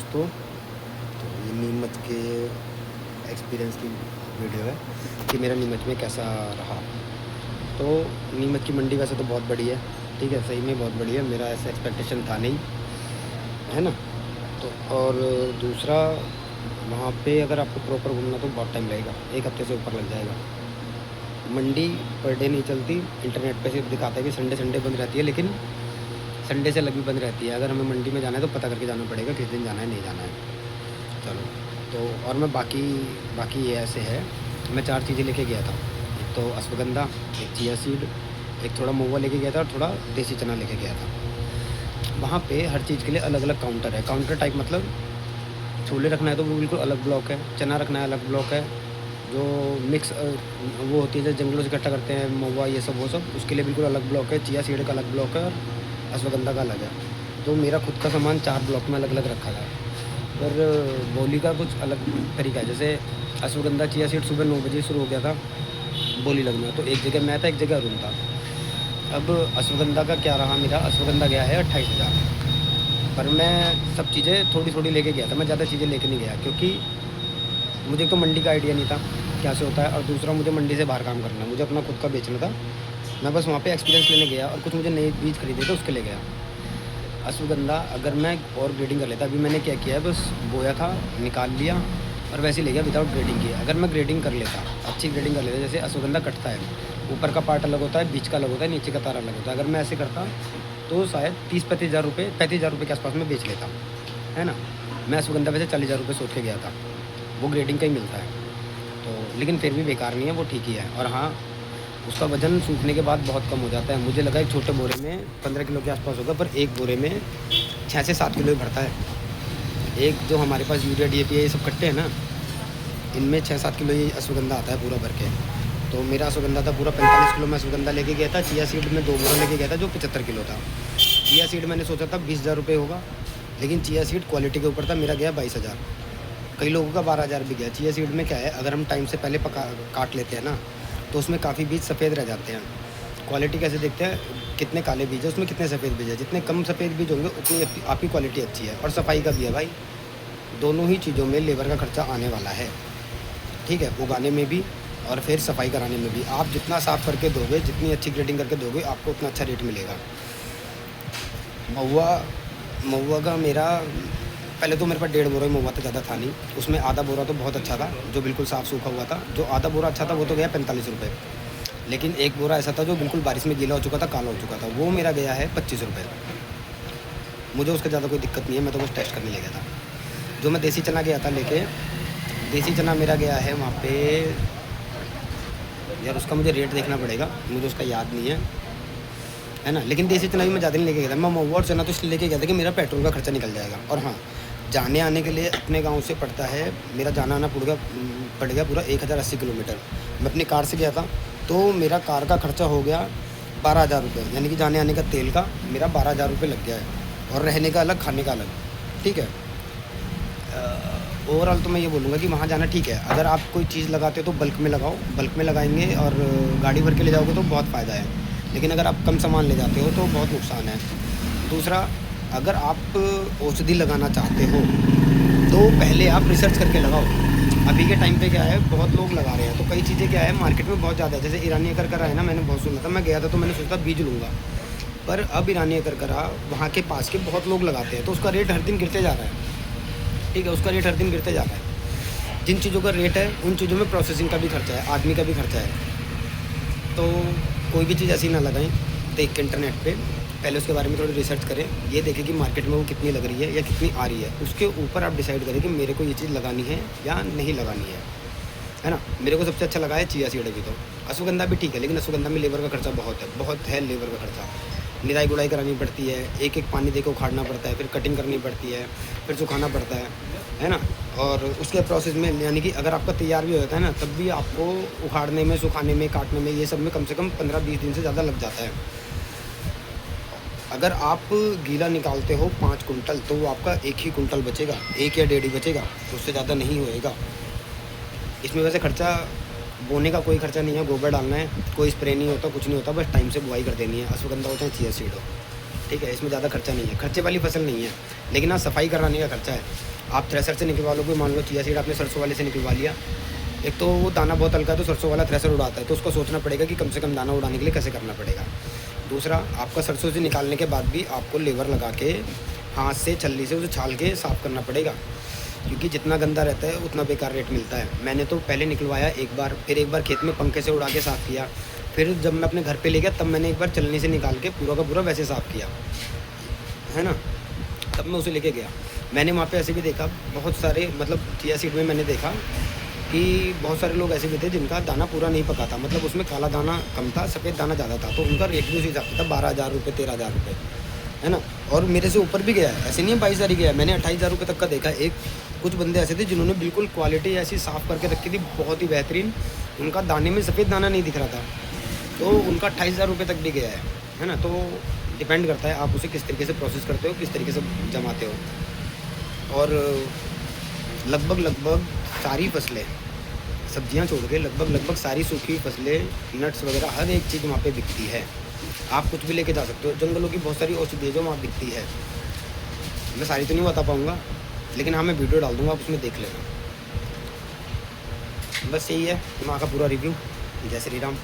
दोस्तों, तो ये नीमच के एक्सपीरियंस की वीडियो है कि मेरा नीमच में कैसा रहा। तो नीमच की मंडी वैसे तो बहुत बड़ी है, ठीक है, सही में बहुत बड़ी है, मेरा ऐसा एक्सपेक्टेशन था नहीं, है ना। तो और दूसरा, वहाँ पे अगर आपको प्रॉपर घूमना तो बहुत टाइम लगेगा, 1 हफ्ते से ऊपर लग जाएगा। मंडी पर डे नहीं चलती, इंटरनेट पे सिर्फ दिखाता है कि संडे संडे बंद रहती है, लेकिन संडे से अलग भी बंद रहती है। अगर हमें मंडी में जाना है तो पता करके जाना पड़ेगा किस दिन जाना है, नहीं जाना है। चलो, तो और मैं बाकी बाकी ये ऐसे है, मैं 4 चीज़ें लेके गया था। एक तो अश्वगंधा, एक चिया सीड, एक थोड़ा महुआ लेके गया था और थोड़ा देसी चना लेके गया था। वहाँ पे हर चीज़ के लिए अलग अलग काउंटर है। काउंटर टाइप मतलब छोले रखना है तो वो बिल्कुल अलग ब्लॉक है, चना रखना है अलग ब्लॉक है, जो मिक्स वो होती है जो जंगलों से इकट्ठा करते हैं महुआ ये सब, वो सब उसके लिए बिल्कुल अलग ब्लॉक है। चिया सीड का अलग ब्लॉक है और अश्वगंधा का अलग है। तो मेरा खुद का सामान 4 ब्लॉक में अलग अलग रखा था। पर बोली का कुछ अलग तरीका है। जैसे अश्वगंधा चिया सीड सुबह 9 बजे शुरू हो गया था बोली लगना, तो एक जगह मैं था, एक जगह अरुण था। अब अश्वगंधा का क्या रहा, मेरा अश्वगंधा गया है 28,000। पर मैं सब चीज़ें थोड़ी थोड़ी लेके गया था, मैं ज़्यादा चीज़ें लेके नहीं गया, क्योंकि मुझे एक तो मंडी का आइडिया नहीं था क्या से होता है, और दूसरा मुझे मंडी से बाहर काम करना है, मुझे अपना खुद का बेचना था। मैं बस वहाँ पे एक्सपीरियंस लेने गया और कुछ मुझे नए बीज खरीदे थे उसके लिए गया। अश्वगंधा अगर मैं और ग्रेडिंग कर लेता, अभी मैंने क्या किया है, बस बोया था, निकाल लिया और वैसे ही ले गया विदाउट ग्रेडिंग किया। अगर मैं ग्रेडिंग कर लेता, अच्छी ग्रेडिंग कर लेता, जैसे अश्वगंधा कटता है, ऊपर का पार्ट अलग होता है, बीच का अलग होता है, नीचे का तार अलग होता है, अगर मैं ऐसे करता तो शायद 35,000 के आसपास में बेच लेता, है ना। मैं अश्वगंधा वैसे 40,000 रुपये सोच के गया था, वो ग्रेडिंग का ही मिलता है, तो लेकिन फिर भी बेकार नहीं है, वो ठीक ही है। और हाँ, उसका वज़न सूखने के बाद बहुत कम हो जाता है। मुझे लगा एक छोटे बोरे में 15 किलो के आसपास होगा, पर एक बोरे में 6 से 7 किलो ही भरता है। एक जो हमारे पास यूरिया डीएपी ये सब कट्टे हैं ना, इनमें 6-7 किलो ही अश्वगंधा आता है पूरा भर के। तो मेरा अश्वगंधा था पूरा 45 किलो में अश्वगंधा लेके गया था। चिया सीड में 2 बोरा लेके गया था जो 75 किलो था। चिया सीड मैंने सोचा था 20,000 रुपये होगा, लेकिन चिया सीड क्वालिटी के ऊपर था, मेरा गया 22,000। कई लोगों का 12,000 भी गया। चिया सीड में क्या है, अगर हम टाइम से पहले काट लेते हैं ना, तो उसमें काफ़ी बीज सफ़ेद रह जाते हैं। क्वालिटी कैसे देखते हैं, कितने काले बीज है उसमें, कितने सफ़ेद बीज है। जितने कम सफ़ेद बीज होंगे उतनी आपकी क्वालिटी अच्छी है। और सफाई का भी है भाई, दोनों ही चीज़ों में लेबर का खर्चा आने वाला है, ठीक है, उगाने में भी और फिर सफाई कराने में भी। आप जितना साफ़ करके दोगे, जितनी अच्छी ग्रेडिंग करके दोगे, आपको उतना अच्छा रेट मिलेगा। महुआ महुआ का मेरा पहले तो मेरे पास 1.5 बोरा ही महुआ था, ज़्यादा था नहीं। उसमें आधा बोरा तो बहुत अच्छा था, जो बिल्कुल साफ़ सूखा हुआ था। जो आधा बोरा अच्छा था वो तो गया 45 रुपये, लेकिन एक बोरा ऐसा था जो बिल्कुल बारिश में गीला हो चुका था, काला हो चुका था, वो मेरा गया है 25 रुपये। मुझे उसका ज़्यादा कोई दिक्कत नहीं है, मैं तो बस टेस्ट करने ले गया था। जो मैं देसी चना गया था लेके, देसी चना मेरा गया है वहाँ पे, यार उसका मुझे रेट देखना पड़ेगा, मुझे उसका याद नहीं है ना। लेकिन देसी चना भी मैं ज़्यादा नहीं लेके गया था। मैं महुआ और चना तो इसलिए लेके गया था कि मेरा पेट्रोल का खर्चा निकल जाएगा। और हाँ, जाने आने के लिए अपने गांव से पड़ता है, मेरा जाना आना पड़ गया पूरा 1080 किलोमीटर। मैं अपनी कार से गया था, तो मेरा कार का खर्चा हो गया 12,000 रुपये, यानी कि जाने आने का तेल का मेरा 12,000 रुपये लग गया है, और रहने का अलग, खाने का अलग, ठीक है। ओवरऑल तो मैं ये बोलूँगा कि वहाँ जाना ठीक है। अगर आप कोई चीज़ लगाते हो तो बल्क में लगाओ, बल्क में लगाएंगे और गाड़ी भर के ले जाओगे तो बहुत फ़ायदा है। लेकिन अगर आप कम सामान ले जाते हो तो बहुत नुकसान है। दूसरा, अगर आप औषधि लगाना चाहते हो तो पहले आप रिसर्च करके लगाओ। अभी के टाइम पे क्या है, बहुत लोग लगा रहे हैं, तो कई चीज़ें क्या है मार्केट में बहुत ज़्यादा है। जैसे ईरानी अकरकरा है ना, मैंने बहुत सुना था, मैं गया था तो मैंने सोचा बीज लूँगा, पर अब ईरानी अकरकरा वहाँ के पास के बहुत लोग लगाते हैं, तो उसका रेट हर दिन गिरते जा रहा है, ठीक है, उसका रेट हर दिन गिरते जा रहा है। जिन चीज़ों का रेट है उन चीज़ों में प्रोसेसिंग का भी खर्चा है, आदमी का भी खर्चा है। तो कोई भी चीज़ ऐसी ना लगाएं देख के इंटरनेट पे, पहले उसके बारे में थोड़ी रिसर्च करें, ये देखें कि मार्केट में वो कितनी लग रही है या कितनी आ रही है, उसके ऊपर आप डिसाइड करें कि मेरे को ये चीज़ लगानी है या नहीं लगानी है ना। मेरे को सबसे अच्छा लगा है चिया सीड। अभी तो अश्वगंधा भी ठीक है, लेकिन अश्वगंधा में लेबर का खर्चा बहुत है लेबर का खर्चा। निराई गुड़ाई करानी पड़ती है, एक एक पानी दे के उखाड़ना पड़ता है, फिर कटिंग करनी पड़ती है, फिर सुखाना पड़ता है ना। और उसके प्रोसेस में, यानी कि अगर आपका तैयार भी हो जाता है ना, तब भी आपको उखाड़ने में, सुखाने में, काटने में, ये सब में कम से कम 15-20 दिन से ज़्यादा लग जाता है। अगर आप गीला निकालते हो 5 कुंटल, तो वो आपका 1 ही कुंटल बचेगा, 1 या 1.5 ही बचेगा, उससे ज़्यादा नहीं होएगा। इसमें वैसे खर्चा, बोने का कोई खर्चा नहीं है, गोबर डालना है, कोई स्प्रे नहीं होता, कुछ नहीं होता, बस टाइम से बुआई कर देनी है। अश्वगंधा हो चाहे चिया सीड हो, ठीक है, इसमें ज़्यादा खर्चा नहीं है, खर्चे वाली फसल नहीं है, लेकिन हाँ सफाई कराने का खर्चा है। आप थ्रेसर से निकलवा लोगे, मान लो चिया सीड आपने सरसों वाले से निकलवा लिया, एक तो वो दाना बहुत हल्का है तो सरसों वाला थ्रेसर उड़ाता है, तो उसको सोचना पड़ेगा कि कम से कम दाना उड़ाने के लिए कैसे करना पड़ेगा। दूसरा, आपका सरसों से निकालने के बाद भी आपको लेबर लगा के हाथ से छल्ली से उसे छाल के साफ़ करना पड़ेगा, क्योंकि जितना गंदा रहता है उतना बेकार रेट मिलता है। मैंने तो पहले निकलवाया एक बार, फिर एक बार खेत में पंखे से उड़ा के साफ़ किया, फिर जब मैं अपने घर पे ले गया तब मैंने एक बार चलनी से निकाल के पूरा का पूरा वैसे साफ़ किया, है ना, तब मैं उसे लेके गया। मैंने वहाँ पे ऐसे भी देखा बहुत सारे, मतलब चिया सीड में मैंने देखा कि बहुत सारे लोग ऐसे भी थे जिनका दाना पूरा नहीं पका था, मतलब उसमें काला दाना कम था, सफ़ेद दाना ज़्यादा था, तो उनका रेट भी उसी हिसाब से था, 12,000 रुपये 13,000 रुपये, है ना। और मेरे से ऊपर भी गया है, ऐसे नहीं है 22,000 ही गया है, मैंने 28,000 रुपये तक का देखा। एक कुछ बंदे ऐसे थे जिन्होंने बिल्कुल क्वालिटी ऐसी साफ़ करके रखी थी, बहुत ही बेहतरीन, उनका दाने में सफ़ेद दाना नहीं दिख रहा था, तो उनका 28,000 रुपये तक भी गया है ना। तो डिपेंड करता है आप उसे किस तरीके से प्रोसेस करते हो, किस तरीके से जमाते हो। और लगभग सारी फसलें, सब्जियां छोड़ के लगभग सारी सूखी फसलें, नट्स वगैरह हर एक चीज़ वहाँ पे बिकती है। आप कुछ भी लेके जा सकते हो, जंगलों की बहुत सारी औषधि जो वहाँ बिकती है। मैं सारी तो नहीं बता पाऊँगा, लेकिन हाँ मैं वीडियो डाल दूँगा, आप उसमें देख लेना। बस यही है वहाँ का पूरा रिव्यू। जय श्री राम।